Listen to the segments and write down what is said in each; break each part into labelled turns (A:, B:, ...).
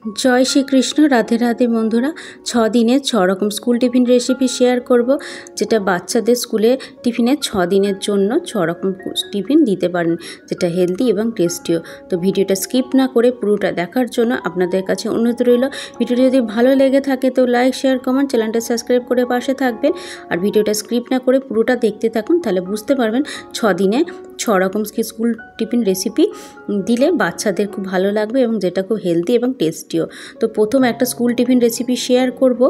A: जय श्री कृष्ण। राधे राधे बंधुरा 6 दिने 6 रकम स्कूल टिफिन रेसिपि शेयर करब जेटा बाच्चादेर स्कूले टिफिने 6 दिनेर जोन्नो 6 रकम टिफिन दिते पारेन जेटा हेल्दी एबं टेस्टिओ। तो भिडियोटा स्किप ना करे पुरोटा देखार जोन्नो आपनादेर काछे अनुरोध रइल। भिडियोटी यदि भालो लेगे थाके तो लाइक शेयर कमेंट चैनलटा सबस्क्राइब करे पाशे थाकबेन और भिडियोटा स्किप ना करे पुरोटा देखते थाकुन ताहले बुझते पारबेन 6 दिने 6 रकम स्कूल टिफिन रेसिपि दिले बाच्चादेर खूब भालो लागबे एबं जेटा खूब हेल्दी एबं टेस्टी। तो प्रथम एक स्कूल टिफिन रेसिपि शेयर करब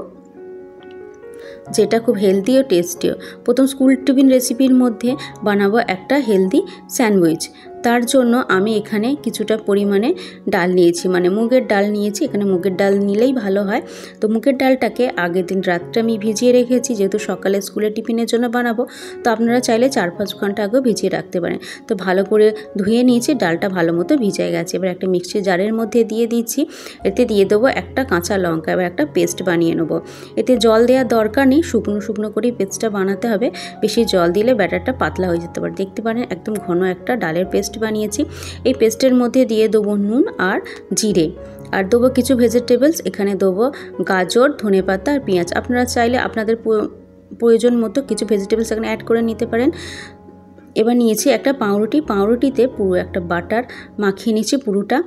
A: जेटा खूब हेल्दी और टेस्टिओ। प्रथम स्कूल टिफिन रेसिपिर मध्य बानाबो एक हेल्दी सैंडउइच। तार जोन्नो आमी एखाने किछुटा परिमाणे डाल निয়েছি, মানে মুগের ডাল নিয়েছি। এখানে মুগের ডাল নিলেই ভালো হয়। তো মুগের ডালটাকে আগের দিন রাত্রে আমি ভিজিয়ে রেখেছি, যেহেতু সকালে স্কুলে টিফিনের জন্য বানাবো। তো আপনারা চাইলে 4-5 ঘন্টা আগেও ভিজিয়ে রাখতে পারেন। তো ভালো করে ধুয়ে নিয়েছি, ডালটা ভালো মতো ভিজে গেছে। এবার একটা মিক্সি জারের মধ্যে দিয়ে দিচ্ছি, এতে দিয়ে দেবো একটা কাঁচা লঙ্কা। এবার একটা পেস্ট বানিয়ে নেব। এতে জল দেওয়ার দরকার নেই, শুকনো শুকনো করেই পেস্টটা বানাতে হবে। বেশি জল দিলে ব্যাটারটা পাতলা হয়ে যেতে পারে। দেখতে পারেন একদম ঘন একটা ডালের পেস্ট বানিয়েছি। এই পেস্টের মধ্যে দিয়ে দেবো নুন আর জিরে, আর দেবো কিছু ভেজিটেবলস। এখানে দেবো গাজর, ধনেপাতা আর পেঁয়াজ। আপনারা চাইলে আপনাদের প্রয়োজন মতো কিছু ভেজিটেবলস এখানে অ্যাড করে নিতে পারেন। এবার নিয়েছি একটা পাউরুটি, পাউরুটিতে পুরো একটা বাটার মাখিয়ে নিচ্ছি। পুরোটা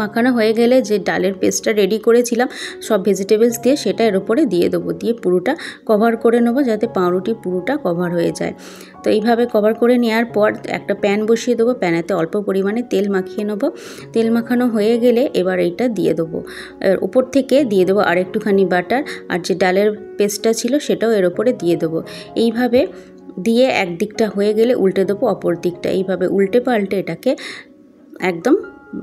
A: মাখানো হয়ে গেলে যে ডালের পেস্টটা রেডি করেছিলাম সব ভেজিটেবলস দিয়ে সেটা এর উপরে দিয়ে দেবো, দিয়ে পুরোটা কভার করে নেব যাতে পাউরুটি পুরোটা কভার হয়ে যায়। তো এইভাবে কভার করে নেওয়ার পর একটা প্যান বসিয়ে দেবো, প্যানেতে অল্প পরিমাণে তেল মাখিয়ে নেব। তেল মাখানো হয়ে গেলে এবার এইটা দিয়ে দেবো, উপর থেকে দিয়ে দেবো আর একটুখানি বাটার, আর যে ডালের পেস্টটা ছিল সেটাও এর উপরে দিয়ে দেবো। এইভাবে দিয়ে এক দিকটা হয়ে গেলে উল্টে দেবো অপর দিকটা। এইভাবে উল্টে পাল্টে এটাকে একদম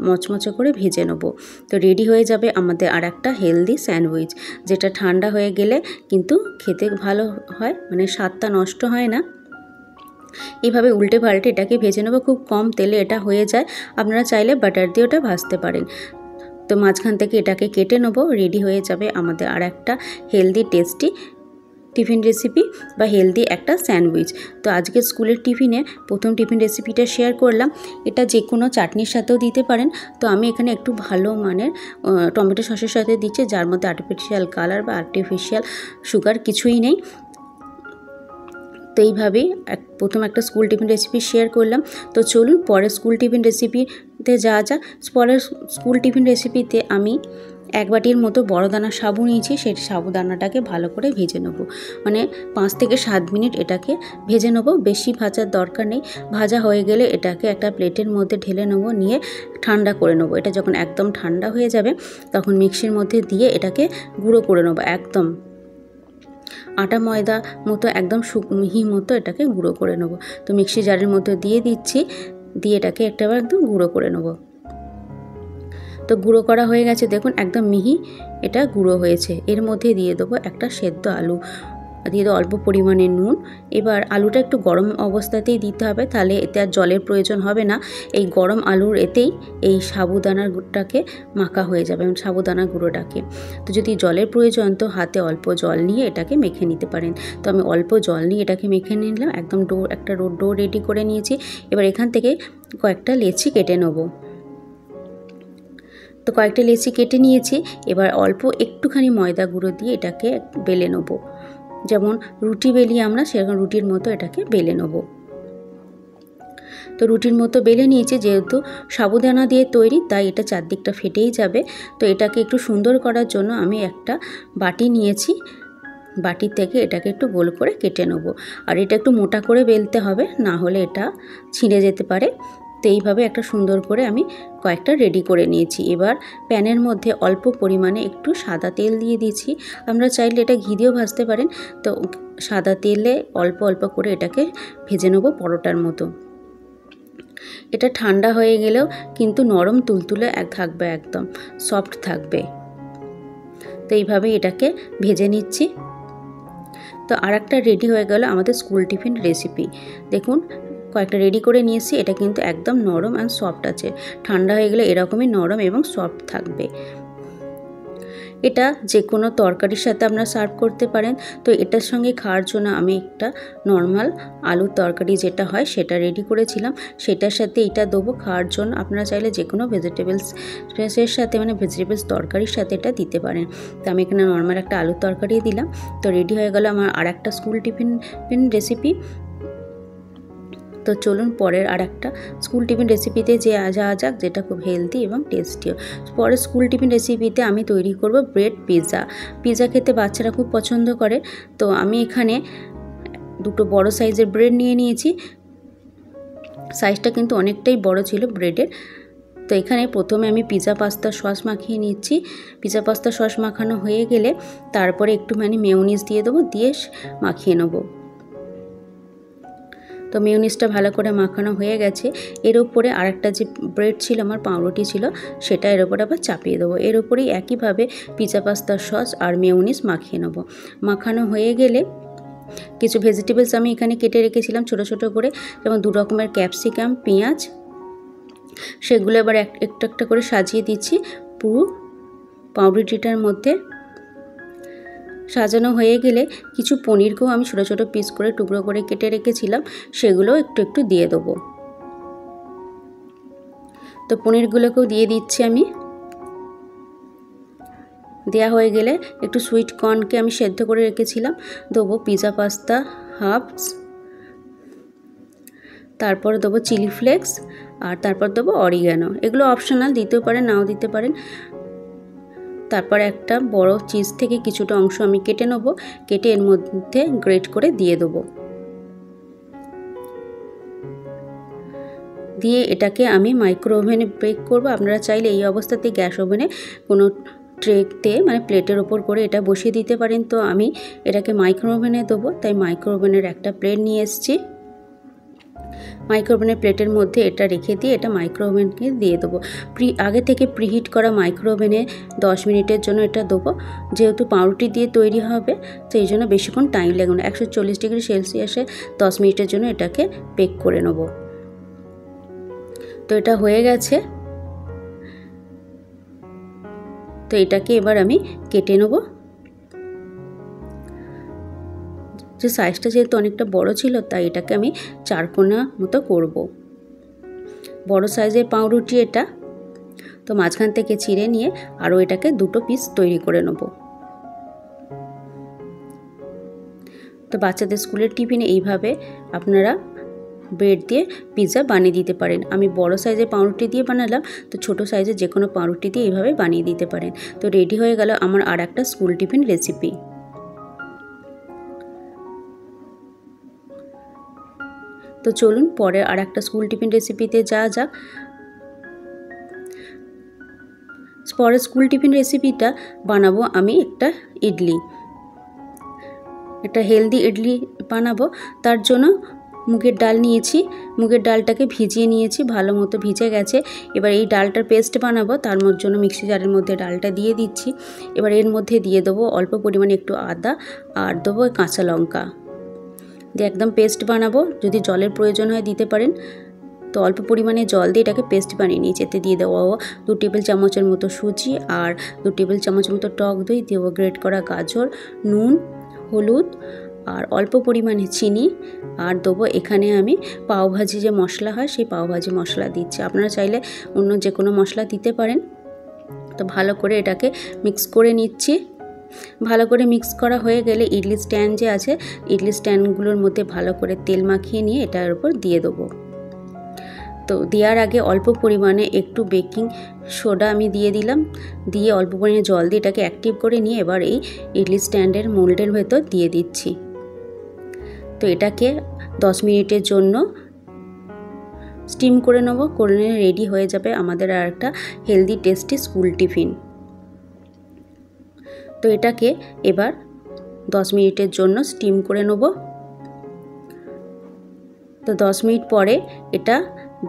A: মচমচে করে ভেজে নেব। তো রেডি হয়ে যাবে আমাদের আর একটা হেলদি স্যান্ডউইচ, যেটা ঠান্ডা হয়ে গেলে কিন্তু খেতে ভালো হয়, মানে স্বাদটা নষ্ট হয় না। এইভাবে উল্টে পাল্টে এটাকে ভেজে নেব। খুব কম তেলে এটা হয়ে যায়। আপনারা চাইলে বাটার দিয়ে ওটা ভাজতে পারেন। তো মাঝখান থেকে এটাকে কেটে নেব। রেডি হয়ে যাবে আমাদের আর একটা হেলদি টেস্টি টিফিন রেসিপি বা হেলদি একটা স্যান্ডউইচ। তো আজকে স্কুলের টিফিনে প্রথম টিফিন রেসিপিটা শেয়ার করলাম। এটা যে কোনো চাটনির সাথেও দিতে পারেন। তো আমি এখানে একটু ভালো মানের টমেটো সসের সাথে দিচ্ছি, যার মধ্যে আর্টিফিশিয়াল কালার বা আর্টিফিশিয়াল সুগার কিছুই নেই। তো এইভাবেই প্রথম একটা স্কুল টিফিন রেসিপি শেয়ার করলাম। তো চলুন পরের স্কুল টিফিন রেসিপিতে যাওয়া যাক। পরের স্কুল টিফিন রেসিপিতে আমি 1 বাটির মতো বড় দানা সাবু নিয়েছি। সেই সাবুদানাটাকে ভালো করে ভেজে নেব, মানে 5 থেকে 7 মিনিট এটাকে ভেজে নেব। বেশি ভাজার দরকার নেই। ভাজা হয়ে গেলে এটাকে একটা প্লেটের মধ্যে ঢেলে নেব, নিয়ে ঠান্ডা করে নেব। এটা যখন একদম ঠান্ডা হয়ে যাবে তখন মিক্সির মধ্যে দিয়ে এটাকে গুঁড়ো করে নেব। একদম আটা ময়দা মতো একদম মিহি মতো এটাকে গুঁড়ো করে নেব। তো মিক্সি জারের মধ্যে দিয়ে দিচ্ছি, দিয়ে এটাকে একটাবার একদম গুঁড়ো করে নেব। তো গুঁড়ো করা হয়ে গেছে, দেখুন একদম মিহি এটা গুঁড়ো হয়েছে। এর মধ্যে দিয়ে দেবো একটা সেদ্ধ আলু, দিয়ে দেবো অল্প পরিমাণে নুন। এবার আলুটা একটু গরম অবস্থাতেই দিতে হবে, তাহলে এতে আর জলের প্রয়োজন হবে না। এই গরম আলুর এতেই এই সাবুদানার গুঁড়োটাকে মাখা হয়ে যাবে, সাবুদানার গুঁড়োটাকে। তো যদি জলের প্রয়োজন তো হাতে অল্প জল নিয়ে এটাকে মেখে নিতে পারেন। তো আমি অল্প জল নিয়ে এটাকে মেখে নিলাম। একদম একটা ডো রেডি করে নিয়েছি। এবার এখান থেকে কয়েকটা লেচি কেটে নেব। তো কয়েকটা লেচি কেটে নিয়েছি। এবার অল্প একটুখানি ময়দা গুঁড়ো দিয়ে এটাকে বেলে নেব। যেমন রুটি বেলি আমরা, সেরকম রুটির মতো এটাকে বেলে নেব। তো রুটির মতো বেলে নিয়েছি, যেহেতু সাবুদানা দিয়ে তৈরি তাই এটা চারদিকটা ফেটেই যাবে। তো এটাকে একটু সুন্দর করার জন্য আমি একটা বাটি নিয়েছি। বাটির থেকে এটাকে একটু গোল করে কেটে নেব। আর এটা একটু মোটা করে বেলতে হবে, না হলে এটা ছিঁড়ে যেতে পারে। তো এইভাবে একটা সুন্দর করে আমি কয়েকটা রেডি করে নিয়েছি। এবার প্যানের মধ্যে অল্প পরিমাণে একটু সাদা তেল দিয়ে দিয়েছি। আমরা চাইলে এটা ঘি দিয়েও ভাজতে পারেন। তো সাদা তেলে অল্প অল্প করে এটাকে ভেজে নেব পরোটার মতো। এটা ঠান্ডা হয়ে গেলেও কিন্তু নরম তুলতুলে থাকবে, একদম সফট থাকবে। তো এইভাবে এটাকে ভেজে নিচ্ছি। তো আর একটা রেডি হয়ে গেল আমাদের স্কুল টিফিন রেসিপি। দেখুন কয়েকটা রেডি করে নিয়েছি। এটা কিন্তু একদম নরম অ্যান্ড সফট আছে। ঠান্ডা হয়ে গেলে এরকমই নরম এবং সফট থাকবে। এটা যে কোনো তরকারির সাথে আপনারা সার্ভ করতে পারেন। তো এটার সঙ্গে খাওয়ার জন্য আমি একটা নর্মাল আলুর তরকারি যেটা হয় সেটা রেডি করেছিলাম, সেটার সাথে এটা দেবো খাওয়ার জন্য। আপনারা চাইলে যে কোনো ভেজিটেবলসের সাথে মানে ভেজিটেবলস তরকারির সাথে এটা দিতে পারেন। তো আমি এখানে নর্মাল একটা আলুর তরকারি দিলাম। তো রেডি হয়ে গেল আমার আর একটা স্কুল টিফিন রেসিপি। তো চলুন পরের আর একটা স্কুল টিফিন রেসিপিতে যাওয়া যাক, যেটা খুব হেলদি এবং টেস্টিও। পরের স্কুল টিফিন রেসিপিতে আমি তৈরি করব ব্রেড পিৎজা। পিৎজা খেতে বাচ্চারা খুব পছন্দ করে। তো আমি এখানে দুটো বড় সাইজের ব্রেড নিয়ে নিয়েছি। সাইজটা কিন্তু অনেকটাই বড় ছিল ব্রেডের। তো এখানে প্রথমে আমি পিৎজা পাস্তা সস মাখিয়ে নিচ্ছি। পিৎজা পাস্তা সস মাখানো হয়ে গেলে তারপরে একটুখানি মেয়োনিজ দিয়ে দেবো, দিয়ে মাখিয়ে নেবো। তো মেয়োনিজটা ভালো করে মাখানো হয়ে গেছে। এর উপরে আরেকটা যে ব্রেড ছিল আমার, পাউরুটি ছিল, সেটা এর উপরে আবার চাপিয়ে দেবো। এর উপরেই একইভাবে পিৎজা পাস্তার সস আর মেয়োনিজ মাখিয়ে নেবো। মাখানো হয়ে গেলে কিছু ভেজিটেবলস আমি এখানে কেটে রেখেছিলাম ছোট ছোট করে, যেমন 2 রকমের ক্যাপসিকাম, পেঁয়াজ, সেগুলো এবার একটা একটা করে সাজিয়ে দিচ্ছি পুরো পাউরুটিটার মধ্যে। সাজানো হয়ে গেলে কিছু পনিরকেও আমি ছোটো ছোটো পিস করে টুকরো করে কেটে রেখেছিলাম, সেগুলো একটু একটু দিয়ে দেবো। তো পনিরগুলোকেও দিয়ে দিচ্ছি আমি। দেয়া হয়ে গেলে একটু সুইট কর্নকে আমি সেদ্ধ করে রেখেছিলাম দেবো, পিৎজা পাস্তা হাফস, তারপর দেবো চিলি ফ্লেক্স, আর তারপর দেবো অরিগ্যানো। এগুলো অপশনাল, দিতেও পারেন নাও দিতে পারেন। তারপর একটা বড় চিজ থেকে কিছুটা অংশ আমি কেটে নেব, কেটে এর মধ্যে গ্রেট করে দিয়ে দেবো। দিয়ে এটাকে আমি মাইক্রো ওভেনে বেক করব। আপনারা চাইলে এই অবস্থাতে গ্যাস ওভেনে কোনো ট্রেতে মানে প্লেটের ওপর করে এটা বসিয়ে দিতে পারেন। তো আমি এটাকে মাইক্রো ওভেনে দেবো, তাই মাইক্রো ওভেনের একটা প্লেট নিয়ে এসেছি। মাইক্রো ওভেনের প্লেটের মধ্যে এটা রেখে দিয়ে এটা মাইক্রো ওভেনকে দিয়ে দেবো। আগে থেকে প্রিহিট করা মাইক্রো ওভেনে 10 মিনিটের জন্য এটা দেবো। যেহেতু পাউরুটি দিয়ে তৈরি হবে তো এই জন্য বেশিক্ষণ টাইম লাগবে না। 140 ডিগ্রি সেলসিয়াসে 10 মিনিটের জন্য এটাকে বেক করে নেব। তো এটা হয়ে গেছে। তো এটাকে এবার আমি কেটে নেব। যে সাইজটা যেহেতু অনেকটা বড় ছিল তাই এটাকে আমি 4 কোনা মতো করব। বড় সাইজের পাউরুটি এটা। তো মাঝখান থেকে ছিঁড়ে নিয়ে আরও এটাকে 2টো পিস তৈরি করে নেব। তো বাচ্চাদের স্কুলের টিফিনে এইভাবে আপনারা ব্রেড দিয়ে পিৎজা বানিয়ে দিতে পারেন। আমি বড় সাইজের পাউরুটি দিয়ে বানালাম, তো ছোট সাইজের যে কোনো পাউরুটি দিয়ে এইভাবে বানিয়ে দিতে পারেন। তো রেডি হয়ে গেল আমার আর একটা স্কুল টিফিন রেসিপি। তো চলুন পরে আর একটা স্কুল টিফিন রেসিপিতে যাওয়া যাক। পরের স্কুল টিফিন রেসিপিটা বানাবো আমি একটা ইডলি, একটা হেলদি ইডলি বানাবো। তার জন্য মুগের ডাল নিয়েছি, মুগের ডালটাকে ভিজিয়ে নিয়েছি, ভালো মতো ভিজে গেছে। এবার এই ডালটার পেস্ট বানাবো, তার জন্য মিক্সি জারের মধ্যে ডালটা দিয়ে দিচ্ছি। এবার এর মধ্যে দিয়ে দেবো অল্প পরিমাণে একটু আদা আর দেবো কাঁচা লঙ্কা দিয়ে একদম পেস্ট বানাবো। যদি জলের প্রয়োজন হয় দিতে পারেন। তো অল্প পরিমাণে জল দিয়ে এটাকে পেস্ট বানিয়ে নিয়েছি। এতে দিয়ে দেবো 2 টেবিল চামচের মতো সুজি আর 2 টেবিল চামচের মতো টক দই, দেবো গ্রেট করা গাজর, নুন, হলুদ আর অল্প পরিমাণে চিনি, আর দেবো এখানে আমি পাওভাজি যে মশলা হয় সেই পাওভাজি মশলা দিচ্ছি। আপনারা চাইলে অন্য যে কোনো মশলা দিতে পারেন। তো ভালো করে এটাকে মিক্স করে নিচ্ছি। ভালো করে মিক্স করা হয়ে গেলে ইডলি স্ট্যান্ড যে আছে, ইডলি স্ট্যান্ডগুলোর মধ্যে ভালো করে তেল মাখিয়ে নিয়ে এটার উপর দিয়ে দেবো। তো দেওয়ার আগে অল্প পরিমাণে একটু বেকিং সোডা আমি দিয়ে দিলাম, দিয়ে অল্প পরিমাণে জল দিয়ে এটাকে অ্যাক্টিভ করে নিয়ে এবার এই ইডলি স্ট্যান্ডের মোল্ডের ভেতর দিয়ে দিচ্ছি। তো এটাকে 10 মিনিটের জন্য স্টিম করে নেবো। করে নিয়ে রেডি হয়ে যাবে আমাদের আর একটা হেলদি টেস্টি স্কুল টিফিন। তো এটাকে এবার 10 মিনিটের জন্য স্টিম করে নেব। তো 10 মিনিট পরে এটা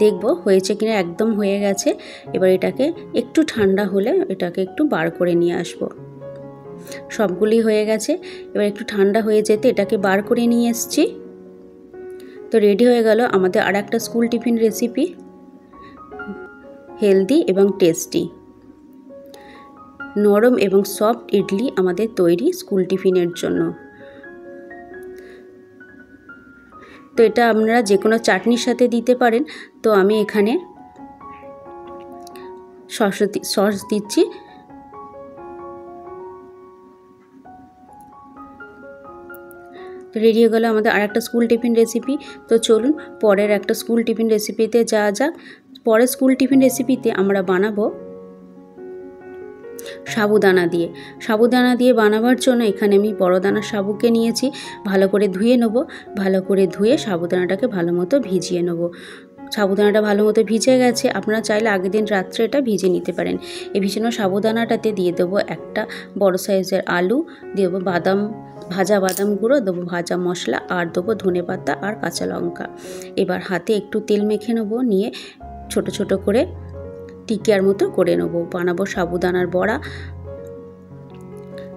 A: দেখব হয়েছে কিনা, একদম হয়ে গেছে। এবার এটাকে একটু ঠান্ডা হলে এটাকে একটু বার করে নিয়ে আসব। সবগুলি হয়ে গেছে। এবার একটু ঠান্ডা হয়ে যেতে এটাকে বার করে নিয়ে এসেছি। তো রেডি হয়ে গেল আমাদের আর একটা স্কুল টিফিন রেসিপি, হেলদি এবং টেস্টি। নরম এবং সফট ইডলি আমাদের তৈরি স্কুল টিফিনের জন্য। তো এটা আপনারা যে কোনো চাটনির সাথে দিতে পারেন। তো আমি এখানে সস দিচ্ছি। রেডি হয়ে গেল আমাদের আর একটা স্কুল টিফিন রেসিপি। তো চলুন পরের একটা স্কুল টিফিন রেসিপিতে যাওয়া যাক। পরের স্কুল টিফিন রেসিপিতে আমরা বানাবো সাবুদানা দিয়ে। সাবুদানা দিয়ে বানাবার জন্য এখানে আমি বড় দানার সাবুকে নিয়েছি, ভালো করে ধুয়ে নেব। ভালো করে ধুয়ে সাবুদানাটাকে ভালো মতো ভিজিয়ে নেব। সাবুদানাটা ভালো মতো ভিজে গেছে, আপনারা চাইলে আগের দিন রাত্রে এটা ভিজে নিতে পারেন। এই ভিজানো সাবুদানাটাতে দিয়ে দেবো একটা বড় সাইজের আলু, দিয়ে দেবো ভাজা বাদাম গুঁড়ো, দেবো ভাজা মশলা, আর দেবো ধনেপাতা আর কাঁচা লঙ্কা। এবার হাতে একটু তেল মেখে নেবো, নিয়ে ছোট ছোট করে টিকিয়ার মতো করে নেবো। বানাবো সাবুদানার বড়া,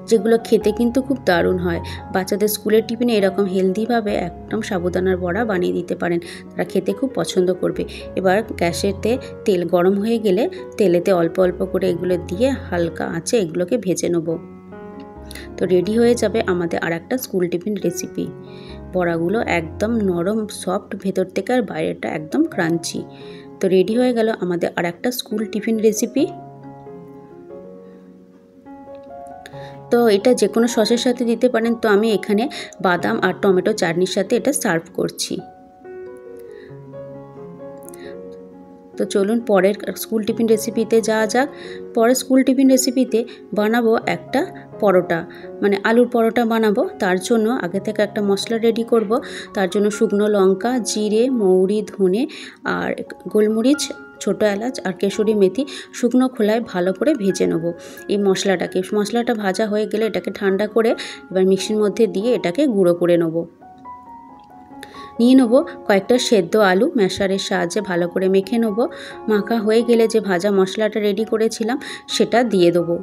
A: যেগুলো খেতে কিন্তু খুব দারুণ হয়। বাচ্চাদের স্কুলের টিফিনে এরকম হেলদিভাবে একদম সাবুদানার বড়া বানিয়ে দিতে পারেন, তারা খেতে খুব পছন্দ করবে। এবার গ্যাসেতে তেল গরম হয়ে গেলে তেলেতে অল্প অল্প করে এগুলো দিয়ে হালকা আঁচে এগুলোকে ভেজে নেব। তো রেডি হয়ে যাবে আমাদের আর একটা স্কুল টিফিন রেসিপি। বড়াগুলো একদম নরম সফট, ভেতর থেকে আর বাইরেটা একদম ক্রাঞ্চি। তো রেডি হয়ে গেল আমাদের আর একটা স্কুল টিফিন রেসিপি। তো এটা যে কোনো সসের সাথে দিতে পারেন। তো আমি এখানে বাদাম আর টমেটো চাটনির সাথে এটা সার্ভ করছি। তো চলুন পরের স্কুল টিফিন রেসিপিতে যাওয়া যাক। পরের স্কুল টিফিন রেসিপিতে বানাবো একটা পরোটা, মানে আলুর পরোটা বানাবো। তার জন্য আগে থেকে একটা মশলা রেডি করব। তার জন্য শুকনো লঙ্কা, জিরে, মৌরি, ধনে আর গোলমরিচ, ছোটো এলাচ আর কেশরি মেথি শুকনো খোলায় ভালো করে ভেজে নেব এই মশলাটা ভাজা হয়ে গেলে এটাকে ঠান্ডা করে এবার মিক্সির মধ্যে দিয়ে এটাকে গুঁড়ো করে নেব। নিয়ে নেব কয়েকটা সেদ্ধ আলু, ম্যাশারের সাহায্যে ভালো করে মেখে নেব। মাখা হয়ে গেলে যে ভাজা মশলাটা রেডি করেছিলাম সেটা দিয়ে দেবো।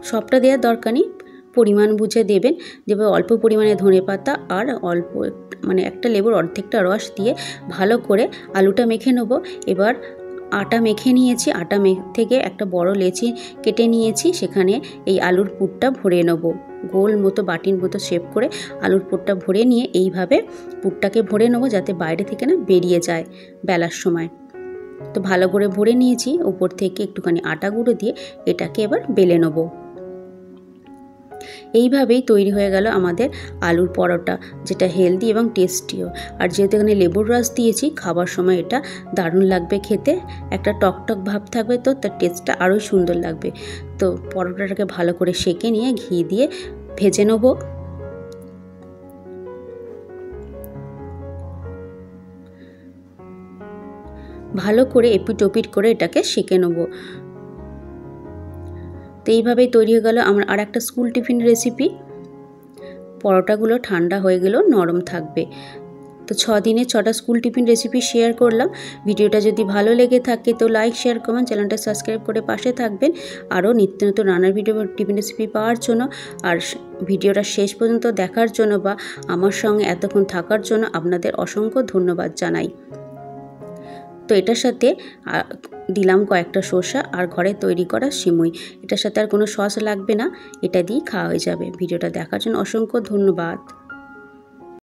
A: সবটা দেওয়ার দরকার নেই, পরিমাণ বুঝে দেবেন। দেবে অল্প পরিমাণে ধনেপাতা আর অল্প মানে একটা লেবুর অর্ধেকটা রস দিয়ে ভালো করে আলুটা মেখে নেব। এবার আটা মেখে নিয়েছি, আটা থেকে একটা বড় লেচি কেটে নিয়েছি, সেখানে এই আলুর পুরটা ভরে নেব। গোল মতো বাটির মতো শেপ করে আলুর পুরটা ভরে নিয়ে এইভাবে পুরটাকে ভরে নেব, যাতে বাইরে থেকে না বেরিয়ে যায় বেলার সময়। তো ভালো করে ভরে নিয়েছি, উপর থেকে একটুখানি আটা গুঁড়ো দিয়ে এটাকে এবার বেলে নেব। এইভাবেই তৈরি হয়ে গেল আমাদের আলুর পরোটা, যেটা হেলদি এবং টেস্টিও। আর যেহেতু এখানে লেবুর রস দিয়েছি, খাবার সময় এটা দারুণ লাগবে খেতে, একটা টকটক ভাব থাকবে, তো তার টেস্টটা আরোই সুন্দর লাগবে। তো পরোটাটাকে ভালো করে সেঁকে নিয়ে ঘি দিয়ে ভেজে নেব। ভালো করে এপিট ওপিট করে এটাকে সেঁকে নেব। তো এইভাবেই তৈরি হয়ে গেল আমার আর একটা স্কুল টিফিন রেসিপি। পরোটাগুলো ঠান্ডা হয়ে গেলেও নরম থাকবে। তো 6 দিনে 6টা স্কুল টিফিন রেসিপি শেয়ার করলাম। ভিডিওটা যদি ভালো লেগে থাকে তো লাইক, শেয়ার, কমেন্ট, চ্যানেলটা সাবস্ক্রাইব করে পাশে থাকবেন আরও নিত্য নতুন রান্নার ভিডিও টিফিন রেসিপি পাওয়ার জন্য। আর ভিডিওটা শেষ পর্যন্ত দেখার জন্য বা আমার সঙ্গে এতক্ষণ থাকার জন্য আপনাদের অসংখ্য ধন্যবাদ জানাই। তো এটার সাথে দিলাম কয়েকটা শসা আর ঘরে তৈরি করা সিমুই। এটার সাথে আর কোনো সস লাগবে না, এটা দিয়েই খাওয়া হয়ে যাবে। ভিডিওটা দেখার জন্য অসংখ্য ধন্যবাদ।